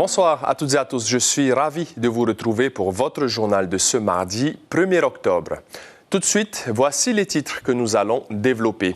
Bonsoir à toutes et à tous. Je suis ravi de vous retrouver pour votre journal de ce mardi 1er octobre. Tout de suite, voici les titres que nous allons développer.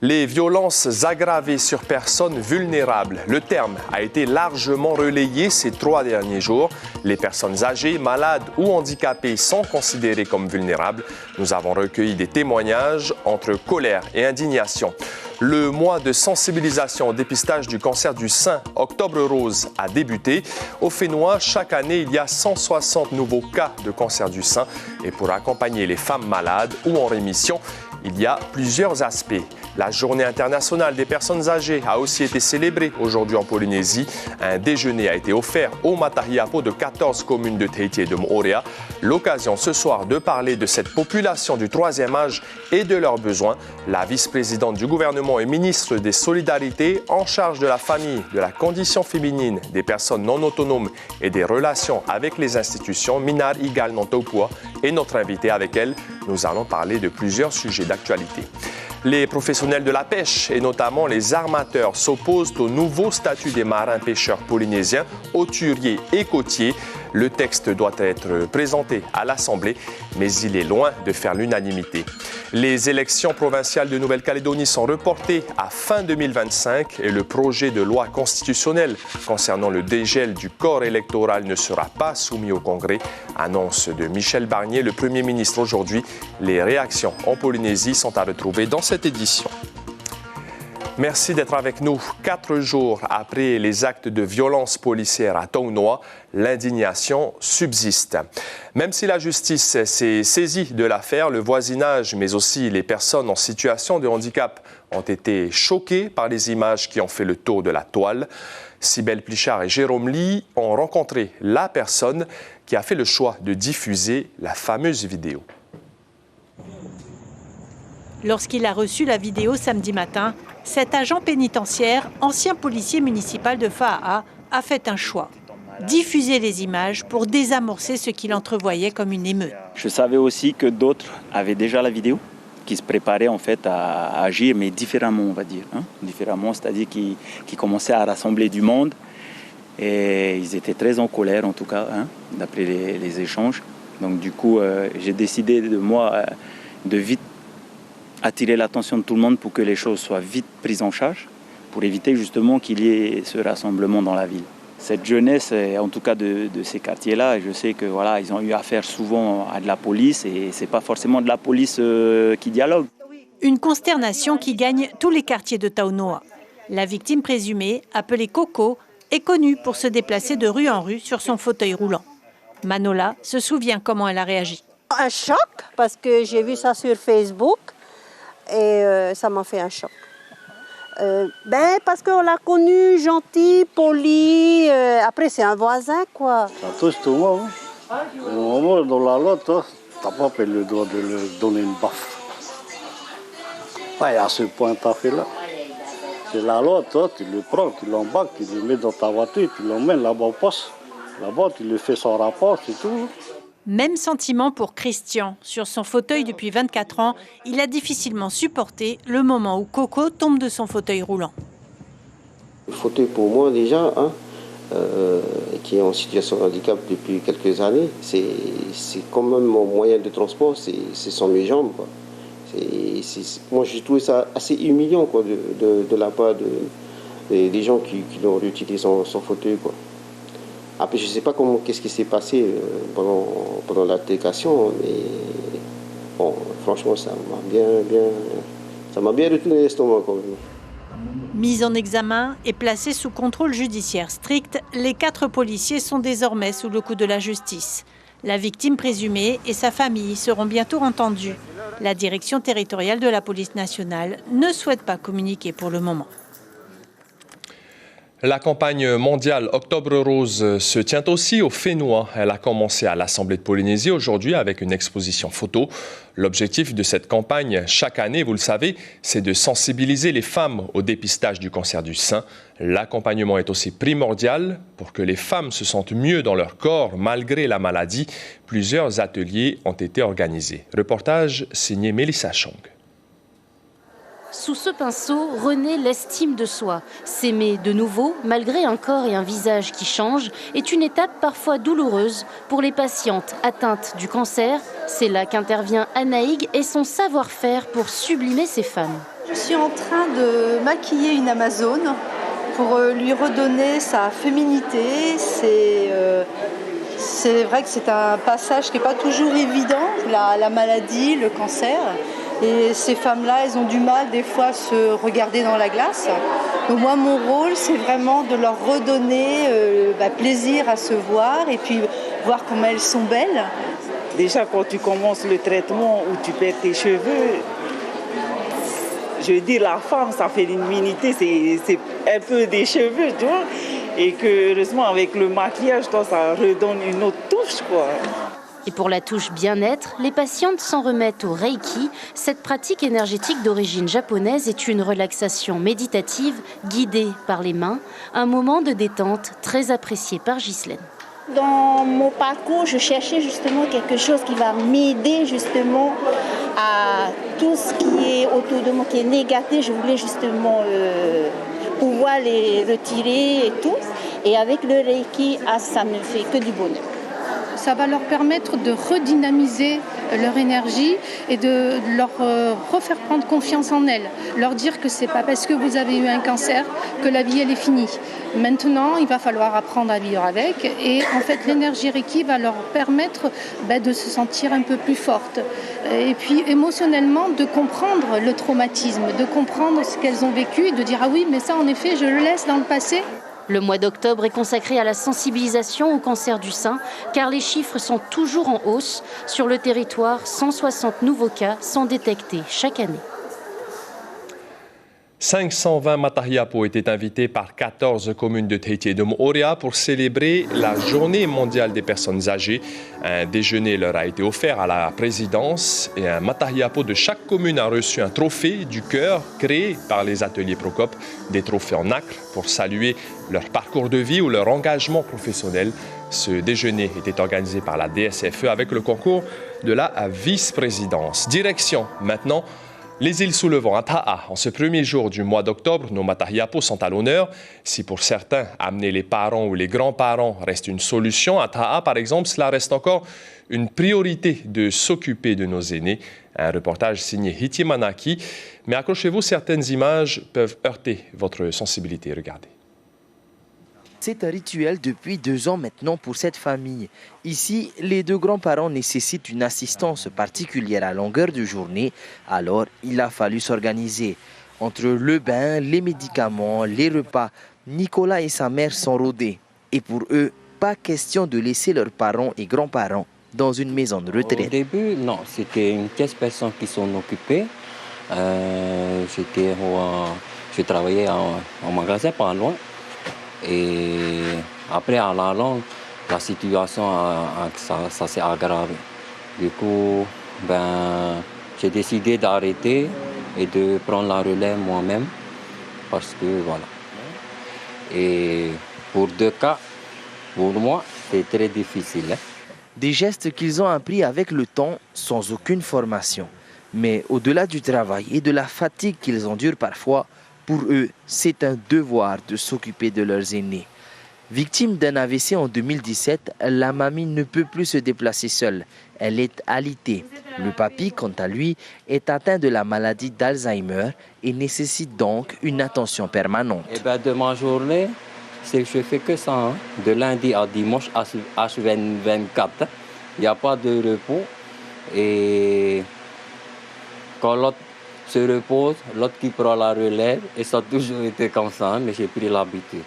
Les violences aggravées sur personnes vulnérables. Le terme a été largement relayé ces 3 derniers jours. Les personnes âgées, malades ou handicapées sont considérées comme vulnérables. Nous avons recueilli des témoignages entre colère et indignation. Le mois de sensibilisation au dépistage du cancer du sein, Octobre Rose, a débuté. Au Fénois, chaque année, il y a 160 nouveaux cas de cancer du sein. Et pour accompagner les femmes malades ou en rémission, il y a plusieurs aspects. La Journée internationale des personnes âgées a aussi été célébrée aujourd'hui en Polynésie. Un déjeuner a été offert aux Matahiapo de 14 communes de Tahiti et de Moorea. L'occasion ce soir de parler de cette population du 3e âge et de leurs besoins. La vice-présidente du gouvernement et ministre des Solidarités en charge de la famille, de la condition féminine, des personnes non autonomes et des relations avec les institutions, Minar Igal Nontopua, est notre invitée. Avec elle, nous allons parler de plusieurs sujets d'actualité. Les professionnels de la pêche et notamment les armateurs s'opposent au nouveau statut des marins-pêcheurs polynésiens, hauturiers et côtiers. Le texte doit être présenté à l'Assemblée, mais il est loin de faire l'unanimité. Les élections provinciales de Nouvelle-Calédonie sont reportées à fin 2025 et le projet de loi constitutionnelle concernant le dégel du corps électoral ne sera pas soumis au Congrès. Annonce de Michel Barnier, le Premier ministre aujourd'hui. Les réactions en Polynésie sont à retrouver dans cette édition. Merci d'être avec nous. 4 jours après les actes de violence policière à Taunoa, l'indignation subsiste. Même si la justice s'est saisie de l'affaire, le voisinage, mais aussi les personnes en situation de handicap ont été choqués par les images qui ont fait le tour de la toile. Cybèle Plichard et Jérôme Lee ont rencontré la personne qui a fait le choix de diffuser la fameuse vidéo. Lorsqu'il a reçu la vidéo samedi matin, cet agent pénitentiaire, ancien policier municipal de Fa'a'a, a fait un choix. Diffuser les images pour désamorcer ce qu'il entrevoyait comme une émeute. Je savais aussi que d'autres avaient déjà la vidéo, qui se préparaient en fait à agir, mais différemment, on va dire. Différemment, c'est-à-dire qui commençaient à rassembler du monde. Et ils étaient très en colère, en tout cas, d'après les échanges. Donc du coup, j'ai décidé de vite attirer l'attention de tout le monde pour que les choses soient vite prises en charge, pour éviter justement qu'il y ait ce rassemblement dans la ville. Cette jeunesse, en tout cas de ces quartiers-là, je sais que voilà, ils ont eu affaire souvent à de la police et c'est pas forcément de la police qui dialogue. Une consternation qui gagne tous les quartiers de Taunoa. La victime présumée, appelée Coco, est connue pour se déplacer de rue en rue sur son fauteuil roulant. Manola se souvient comment elle a réagi. Un choc parce que j'ai vu ça sur Facebook. Et ça m'a fait un choc. Parce qu'on l'a connu, gentil, poli. Après, c'est un voisin, quoi. Ça touche tout le monde. Au moment dans la loi, tu n'as pas le droit de lui donner une baffe. Ouais, à ce point, tu as fait là. C'est la loi, toi, tu le prends, tu l'embarques, tu le mets dans ta voiture, tu l'emmènes là-bas au poste. Là-bas, tu lui fais son rapport, c'est tout. Même sentiment pour Christian. Sur son fauteuil depuis 24 ans, il a difficilement supporté le moment où Coco tombe de son fauteuil roulant. Le fauteuil pour moi déjà, qui est en situation de handicap depuis quelques années, c'est quand même mon moyen de transport, ce sont mes jambes. Quoi. Moi j'ai trouvé ça assez humiliant quoi, de la part des gens qui l'ont utilisé son fauteuil. Quoi. Après, je ne sais pas qu'est-ce qui s'est passé pendant l'altercation, mais bon, franchement, ça m'a bien retourné l'estomac quand même. Mis en examen et placés sous contrôle judiciaire strict, les 4 policiers sont désormais sous le coup de la justice. La victime présumée et sa famille seront bientôt entendues. La direction territoriale de la police nationale ne souhaite pas communiquer pour le moment. La campagne mondiale Octobre Rose se tient aussi au Fénois. Elle a commencé à l'Assemblée de Polynésie aujourd'hui avec une exposition photo. L'objectif de cette campagne, chaque année, vous le savez, c'est de sensibiliser les femmes au dépistage du cancer du sein. L'accompagnement est aussi primordial pour que les femmes se sentent mieux dans leur corps malgré la maladie. Plusieurs ateliers ont été organisés. Reportage signé Mélissa Chong. Sous ce pinceau renaît l'estime de soi. S'aimer de nouveau, malgré un corps et un visage qui changent, est une étape parfois douloureuse pour les patientes atteintes du cancer. C'est là qu'intervient Anaïg et son savoir-faire pour sublimer ces femmes. Je suis en train de maquiller une Amazone pour lui redonner sa féminité. C'est vrai que c'est un passage qui n'est pas toujours évident, la maladie, le cancer. Et ces femmes-là, elles ont du mal des fois à se regarder dans la glace. Donc moi, mon rôle, c'est vraiment de leur redonner plaisir à se voir et puis voir comment elles sont belles. Déjà, quand tu commences le traitement où tu perds tes cheveux, je dis la femme, sa féminité, c'est un peu des cheveux, tu vois. Et que, heureusement, avec le maquillage, ça redonne une autre touche, quoi. Et pour la touche bien-être, les patientes s'en remettent au Reiki. Cette pratique énergétique d'origine japonaise est une relaxation méditative guidée par les mains, un moment de détente très apprécié par Ghislaine. Dans mon parcours, je cherchais justement quelque chose qui va m'aider justement à tout ce qui est autour de moi, qui est négatif. Je voulais justement pouvoir les retirer et tout. Et avec le Reiki, ça ne fait que du bonheur. Ça va leur permettre de redynamiser leur énergie et de leur refaire prendre confiance en elles. Leur dire que c'est pas parce que vous avez eu un cancer que la vie elle est finie. Maintenant, il va falloir apprendre à vivre avec et en fait l'énergie Reiki va leur permettre de se sentir un peu plus forte. Et puis émotionnellement de comprendre le traumatisme, de comprendre ce qu'elles ont vécu et de dire ah oui mais ça en effet je le laisse dans le passé. Le mois d'octobre est consacré à la sensibilisation au cancer du sein, car les chiffres sont toujours en hausse. Sur le territoire, 160 nouveaux cas sont détectés chaque année. 520 Matahiapo étaient invités par 14 communes de Tahiti et de Moorea pour célébrer la Journée mondiale des personnes âgées. Un déjeuner leur a été offert à la présidence et un Matahiapo de chaque commune a reçu un trophée du cœur créé par les ateliers Procop, des trophées en nacre pour saluer leur parcours de vie ou leur engagement professionnel. Ce déjeuner était organisé par la DSFE avec le concours de la vice-présidence. Direction maintenant les îles sous le vent à Ta'a. En ce premier jour du mois d'octobre, nos Matahiapo sont à l'honneur. Si pour certains, amener les parents ou les grands-parents reste une solution, à Ta'a, par exemple, cela reste encore une priorité de s'occuper de nos aînés. Un reportage signé Hiti Manaki. Mais accrochez-vous, certaines images peuvent heurter votre sensibilité. Regardez. C'est un rituel depuis 2 ans maintenant pour cette famille. Ici, les 2 grands-parents nécessitent une assistance particulière à longueur de journée, alors il a fallu s'organiser. Entre le bain, les médicaments, les repas, Nicolas et sa mère sont rodés. Et pour eux, pas question de laisser leurs parents et grands-parents dans une maison de retraite. Au début, non, c'était une 15 personnes qui sont occupées. Je travaillais en magasin pas loin. Et après, à la longue, la situation ça s'est aggravé. Du coup, j'ai décidé d'arrêter et de prendre la relève moi-même. Parce que voilà. Et pour 2 cas, pour moi, c'est très difficile. Des gestes qu'ils ont appris avec le temps, sans aucune formation. Mais au-delà du travail et de la fatigue qu'ils endurent parfois, pour eux, c'est un devoir de s'occuper de leurs aînés. Victime d'un AVC en 2017, la mamie ne peut plus se déplacer seule. Elle est alitée. Le papy, quant à lui, est atteint de la maladie d'Alzheimer et nécessite donc une attention permanente. De ma journée, je ne fais que ça. Hein. De lundi à dimanche, H24. Il n'y a pas de repos. Et quand l'autre se repose, l'autre qui prend la relève, et ça a toujours été comme ça, mais j'ai pris l'habitude.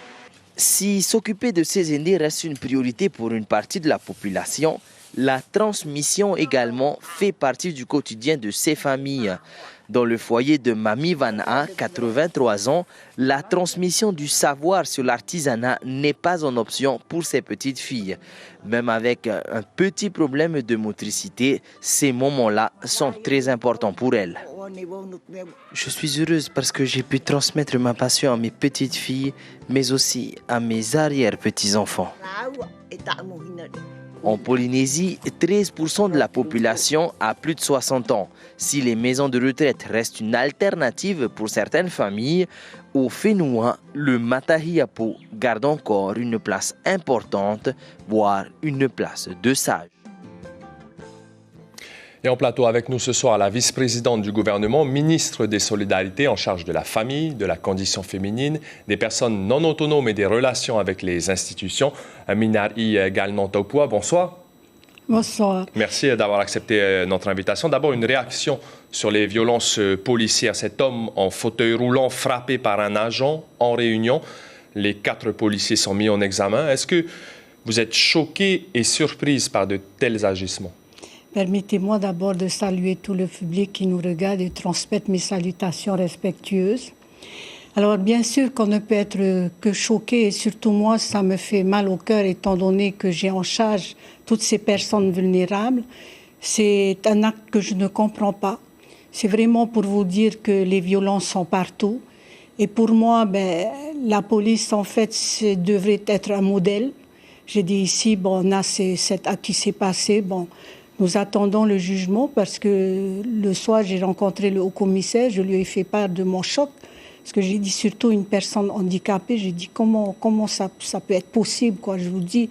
Si s'occuper de ces aînés reste une priorité pour une partie de la population, la transmission également fait partie du quotidien de ces familles. Dans le foyer de Mami Van'a, 83 ans, la transmission du savoir sur l'artisanat n'est pas en option pour ces petites filles. Même avec un petit problème de motricité, ces moments-là sont très importants pour elles. Je suis heureuse parce que j'ai pu transmettre ma passion à mes petites filles, mais aussi à mes arrière-petits-enfants. En Polynésie, 13% de la population a plus de 60 ans. Si les maisons de retraite restent une alternative pour certaines familles, au Fénouan, le Matahiapo garde encore une place importante, voire une place de sage. Et en plateau avec nous ce soir, la vice-présidente du gouvernement, ministre des Solidarités en charge de la famille, de la condition féminine, des personnes non autonomes et des relations avec les institutions, Minari Galnantaupua. Bonsoir. Bonsoir. Merci d'avoir accepté notre invitation. D'abord, une réaction sur les violences policières. Cet homme en fauteuil roulant frappé par un agent en Réunion. Les 4 policiers sont mis en examen. Est-ce que vous êtes choquée et surprise par de tels agissements? Permettez-moi d'abord de saluer tout le public qui nous regarde et transmettre mes salutations respectueuses. Alors bien sûr qu'on ne peut être que choqué et surtout moi, ça me fait mal au cœur étant donné que j'ai en charge toutes ces personnes vulnérables. C'est un acte que je ne comprends pas. C'est vraiment pour vous dire que les violences sont partout. Et pour moi, la police en fait devrait être un modèle. J'ai dit ici, on a cet acte qui s'est passé, nous attendons le jugement parce que le soir, j'ai rencontré le haut-commissaire, je lui ai fait part de mon choc. Parce que j'ai dit surtout une personne handicapée, j'ai dit comment ça peut être possible, quoi. Je vous dis,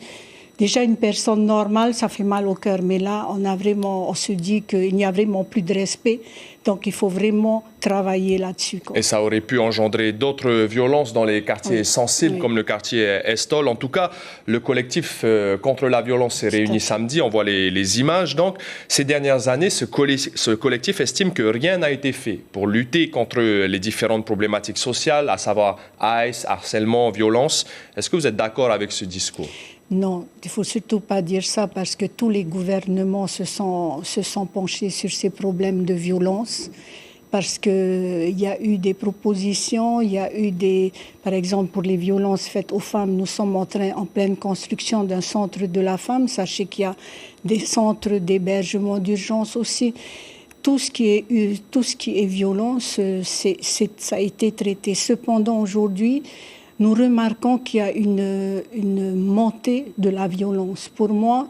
déjà une personne normale, ça fait mal au cœur. Mais là, on se dit qu'il n'y a vraiment plus de respect. Donc il faut vraiment travailler là-dessus, quoi. Et ça aurait pu engendrer d'autres violences dans les quartiers sensibles, comme le quartier Estol. En tout cas, le collectif contre la violence s'est réuni samedi. On voit les images. Donc, ces dernières années, ce collectif estime que rien n'a été fait pour lutter contre les différentes problématiques sociales, à savoir ICE, harcèlement, violence. Est-ce que vous êtes d'accord avec ce discours? Non, il ne faut surtout pas dire ça parce que tous les gouvernements se sont penchés sur ces problèmes de violence. Parce qu'il y a eu des propositions, il y a eu par exemple pour les violences faites aux femmes, nous sommes en pleine construction d'un centre de la femme. Sachez qu'il y a des centres d'hébergement d'urgence aussi. Tout ce qui est violence, ça a été traité. Cependant, aujourd'hui, nous remarquons qu'il y a une montée de la violence. Pour moi,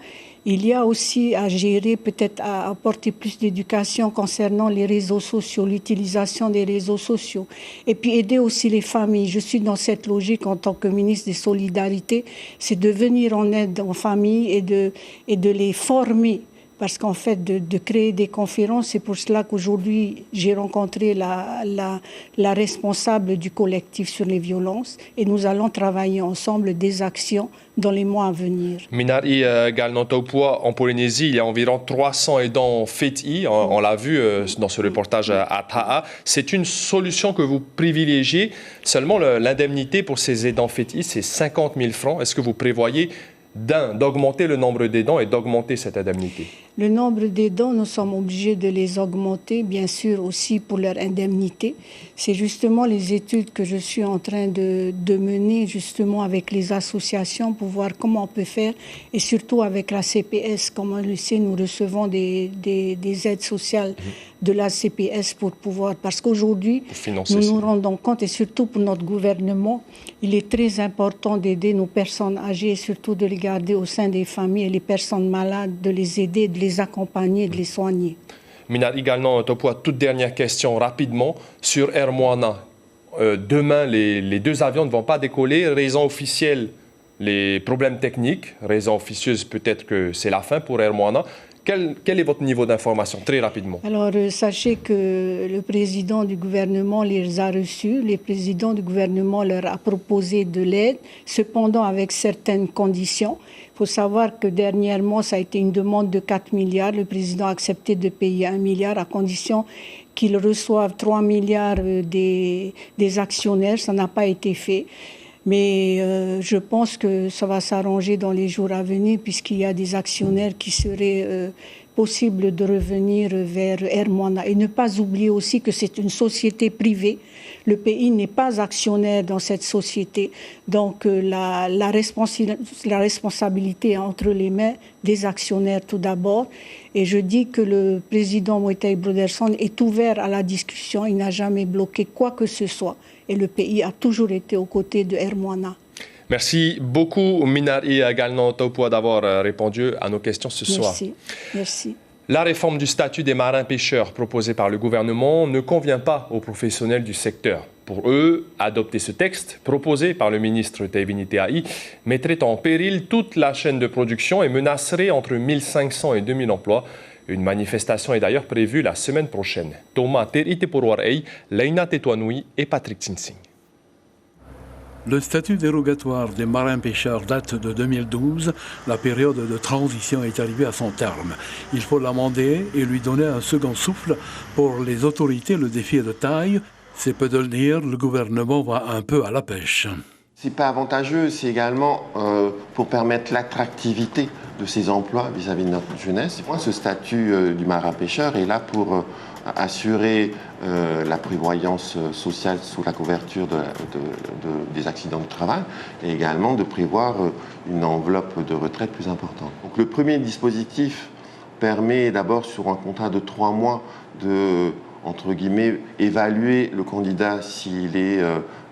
il y a aussi à gérer, peut-être à apporter plus d'éducation concernant les réseaux sociaux, l'utilisation des réseaux sociaux. Et puis aider aussi les familles. Je suis dans cette logique en tant que ministre des Solidarités, c'est de venir en aide aux familles et de les former. Parce qu'en fait, de créer des conférences, c'est pour cela qu'aujourd'hui, j'ai rencontré la responsable du collectif sur les violences et nous allons travailler ensemble des actions dans les mois à venir. Minari Galnantaupua, en Polynésie, il y a environ 300 aidants FETI, on l'a vu dans ce reportage à Ta'a. C'est une solution que vous privilégiez. Seulement, l'indemnité pour ces aidants FETI, c'est 50 000 francs. Est-ce que vous prévoyez d'augmenter le nombre d'aidants et d'augmenter cette indemnité? Le nombre d'aidants, nous sommes obligés de les augmenter, bien sûr aussi pour leur indemnité. C'est justement les études que je suis en train de mener justement avec les associations pour voir comment on peut faire et surtout avec la CPS. Comme on le sait, nous recevons des aides sociales de la CPS pour pouvoir... Parce qu'aujourd'hui, nous nous rendons compte et surtout pour notre gouvernement, il est très important d'aider nos personnes âgées et surtout de les garder au sein des familles et les personnes malades, de les aider, de les accompagner, de les soigner. Minari Galnantaupua, toute dernière question rapidement sur Air Moana. Demain, les 2 avions ne vont pas décoller. Raison officielle, les problèmes techniques. Raison officieuse, peut-être que c'est la fin pour Air Moana. Quel est votre niveau d'information, très rapidement? Alors, sachez que le président du gouvernement les a reçus. Le président du gouvernement leur a proposé de l'aide, cependant avec certaines conditions. Il faut savoir que dernièrement, ça a été une demande de 4 milliards. Le président a accepté de payer 1 milliard à condition qu'ils reçoivent 3 milliards des actionnaires. Ça n'a pas été fait. Mais je pense que ça va s'arranger dans les jours à venir puisqu'il y a des actionnaires qui seraient possible de revenir vers Air Moana. Et ne pas oublier aussi que c'est une société privée. Le pays n'est pas actionnaire dans cette société. Donc la responsabilité est entre les mains des actionnaires tout d'abord. Et je dis que le président Moitai Broderson est ouvert à la discussion. Il n'a jamais bloqué quoi que ce soit. Et le pays a toujours été aux côtés de Air Moana. Merci beaucoup, Minari Galno Topua, d'avoir répondu à nos questions ce soir. Merci. La réforme du statut des marins-pêcheurs proposée par le gouvernement ne convient pas aux professionnels du secteur. Pour eux, adopter ce texte, proposé par le ministre Taibini Teai, mettrait en péril toute la chaîne de production et menacerait entre 1500 et 2000 emplois. Une manifestation est d'ailleurs prévue la semaine prochaine. Thomas Terite Porwarei, Leina Tetouanoui et Patrick Tsinsing. Le statut dérogatoire des marins-pêcheurs date de 2012. La période de transition est arrivée à son terme. Il faut l'amender et lui donner un second souffle. Pour les autorités, le défi est de taille. C'est peu de le dire, le gouvernement va un peu à la pêche. C'est pas avantageux, c'est également pour permettre l'attractivité de ces emplois vis-à-vis de notre jeunesse. Ce statut du marin-pêcheur est là pour assurer la prévoyance sociale sous la couverture des accidents du travail et également de prévoir une enveloppe de retraite plus importante. Donc, le premier dispositif permet d'abord sur un contrat de 3 mois de, entre guillemets, évaluer le candidat s'il est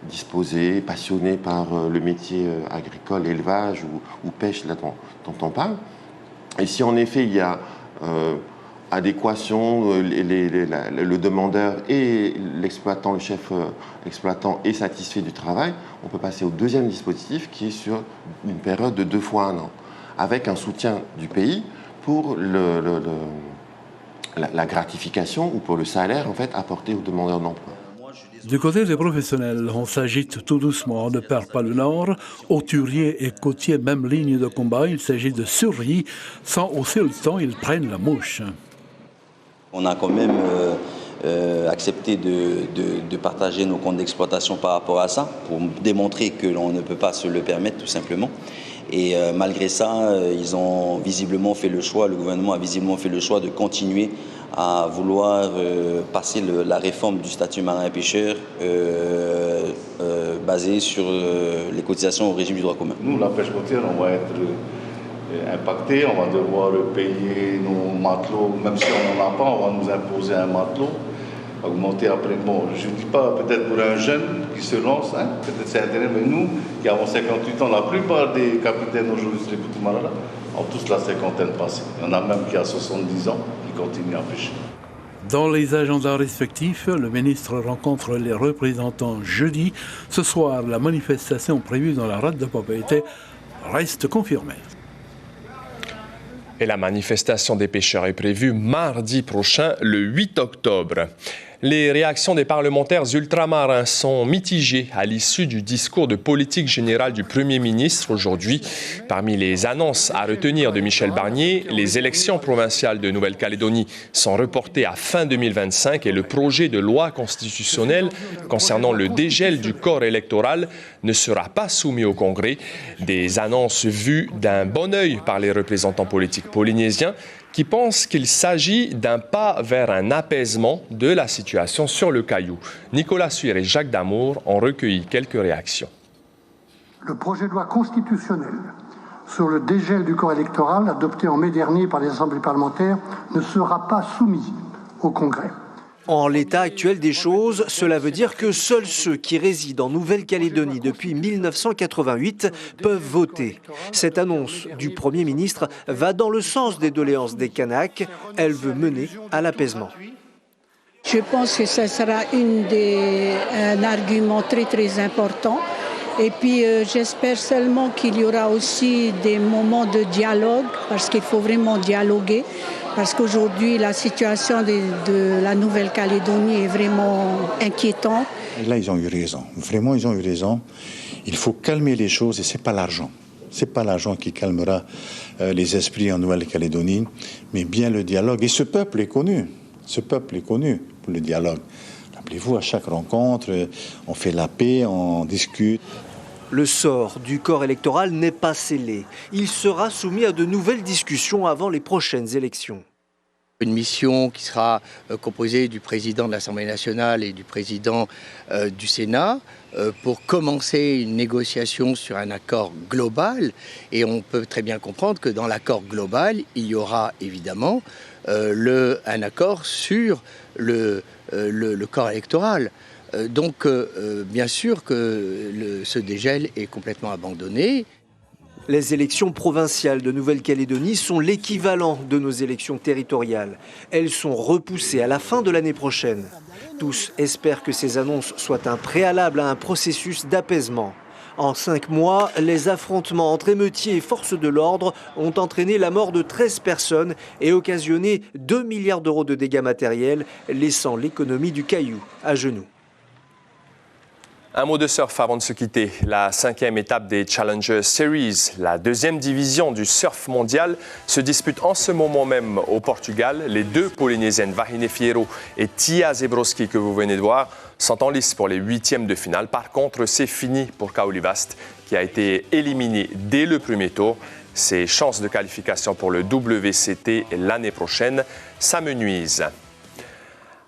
disposé, passionné par le métier agricole, élevage ou pêche là dont on parle. Et si en effet il y a adéquation, le demandeur et l'exploitant, le chef exploitant est satisfait du travail, on peut passer au deuxième dispositif qui est sur une période de 2 fois 1 an, avec un soutien du pays pour la gratification ou pour le salaire en fait apporté aux demandeurs d'emploi. Du côté des professionnels, on s'agite tout doucement, on ne perd pas le nord. Hauturiers et côtiers, même ligne de combat, il s'agit de survie. Sans hausser le temps, ils prennent la mouche. On a quand même accepté de partager nos comptes d'exploitation par rapport à ça, pour démontrer que l'on ne peut pas se le permettre tout simplement. Et malgré ça, ils ont visiblement fait le choix, le gouvernement a visiblement fait le choix de continuer à vouloir passer la réforme du statut marin-pêcheur basée sur les cotisations au régime du droit commun. Nous, la pêche côtière, on va être impacté, on va devoir payer nos matelots, même si on n'en a pas, on va nous imposer un matelot, augmenter après. Bon, je ne dis pas peut-être pour un jeune qui se lance, hein, peut-être c'est intéressant, mais nous, qui avons 58 ans, la plupart des capitaines aujourd'hui sur les petits marins ont tous la cinquantaine passée. Il y en a même qui a 70 ans qui continuent à pêcher. Dans les agendas respectifs, le ministre rencontre les représentants jeudi. Ce soir, la manifestation prévue dans la rade de propriété reste confirmée. Et la manifestation des pêcheurs est prévue mardi prochain, le 8 octobre. Les réactions des parlementaires ultramarins sont mitigées à l'issue du discours de politique générale du Premier ministre aujourd'hui. Parmi les annonces à retenir de Michel Barnier, les élections provinciales de Nouvelle-Calédonie sont reportées à fin 2025 et le projet de loi constitutionnelle concernant le dégel du corps électoral ne sera pas soumis au Congrès. Des annonces vues d'un bon œil par les représentants politiques polynésiens qui pensent qu'il s'agit d'un pas vers un apaisement de la situation sur le Caillou. Nicolas Suire et Jacques Damour ont recueilli quelques réactions. Le projet de loi constitutionnelle sur le dégel du corps électoral, adopté en mai dernier par les assemblées parlementaires, ne sera pas soumis au Congrès. En l'état actuel des choses, cela veut dire que seuls ceux qui résident en Nouvelle-Calédonie depuis 1988 peuvent voter. Cette annonce du Premier ministre va dans le sens des doléances des Kanaks. Elle veut mener à l'apaisement. Je pense que ça sera un argument très très important. Et puis j'espère seulement qu'il y aura aussi des moments de dialogue, parce qu'il faut vraiment dialoguer. Parce qu'aujourd'hui, la situation de la Nouvelle-Calédonie est vraiment inquiétante. Et là, ils ont eu raison. Vraiment, ils ont eu raison. Il faut calmer les choses et ce n'est pas l'argent. Ce n'est pas l'argent qui calmera les esprits en Nouvelle-Calédonie, mais bien le dialogue. Et ce peuple est connu. Ce peuple est connu pour le dialogue. Rappelez-vous, à chaque rencontre, on fait la paix, on discute. Le sort du corps électoral n'est pas scellé. Il sera soumis à de nouvelles discussions avant les prochaines élections. Une mission qui sera composée du président de l'Assemblée nationale et du président du Sénat pour commencer une négociation sur un accord global. Et on peut très bien comprendre que dans l'accord global, il y aura évidemment un accord sur le corps électoral. Donc, bien sûr que ce dégel est complètement abandonné. Les élections provinciales de Nouvelle-Calédonie sont l'équivalent de nos élections territoriales. Elles sont repoussées à la fin de l'année prochaine. Tous espèrent que ces annonces soient un préalable à un processus d'apaisement. En 5 mois, les affrontements entre émeutiers et forces de l'ordre ont entraîné la mort de 13 personnes et occasionné 2 milliards d'euros de dégâts matériels, laissant l'économie du Caillou à genoux. Un mot de surf avant de se quitter. La 5e étape des Challenger Series, la 2e division du surf mondial, se dispute en ce moment même au Portugal. Les 2 Polynésiennes, Vahine Fierro et Tia Zebrowski, que vous venez de voir, sont en lice pour les 8e de finale. Par contre, c'est fini pour Kaolivast, qui a été éliminé dès le premier tour. Ses chances de qualification pour le WCT l'année prochaine s'amenuisent.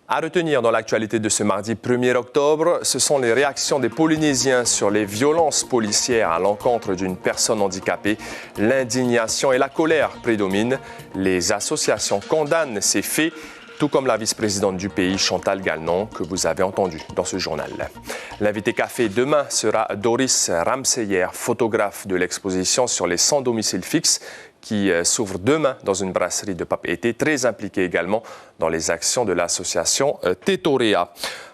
À retenir dans l'actualité de ce mardi 1er octobre, ce sont les réactions des Polynésiens sur les violences policières à l'encontre d'une personne handicapée. L'indignation et la colère prédominent. Les associations condamnent ces faits, tout comme la vice-présidente du pays, Chantal Gagnon, que vous avez entendu dans ce journal. L'invité café demain sera Doris Ramseyer, photographe de l'exposition sur les sans domicile fixe, qui s'ouvre demain dans une brasserie de Papeete, très impliqué également dans les actions de l'association Tetorea.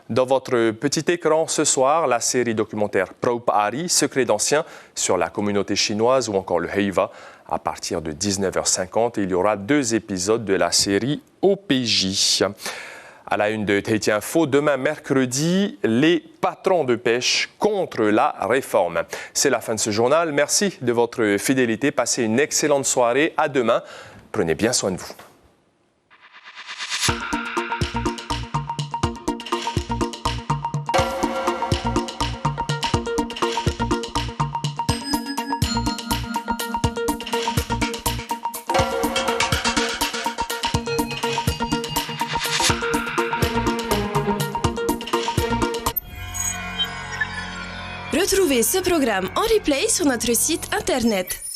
Dans votre petit écran ce soir, la série documentaire Proupari, Secret d'anciens sur la communauté chinoise ou encore le Heiva. À partir de 19h50, il y aura 2 épisodes de la série OPJ. À la une de Tahiti Info, demain mercredi, les patrons de pêche contre la réforme. C'est la fin de ce journal. Merci de votre fidélité. Passez une excellente soirée. À demain. Prenez bien soin de vous. Retrouvez ce programme en replay sur notre site internet.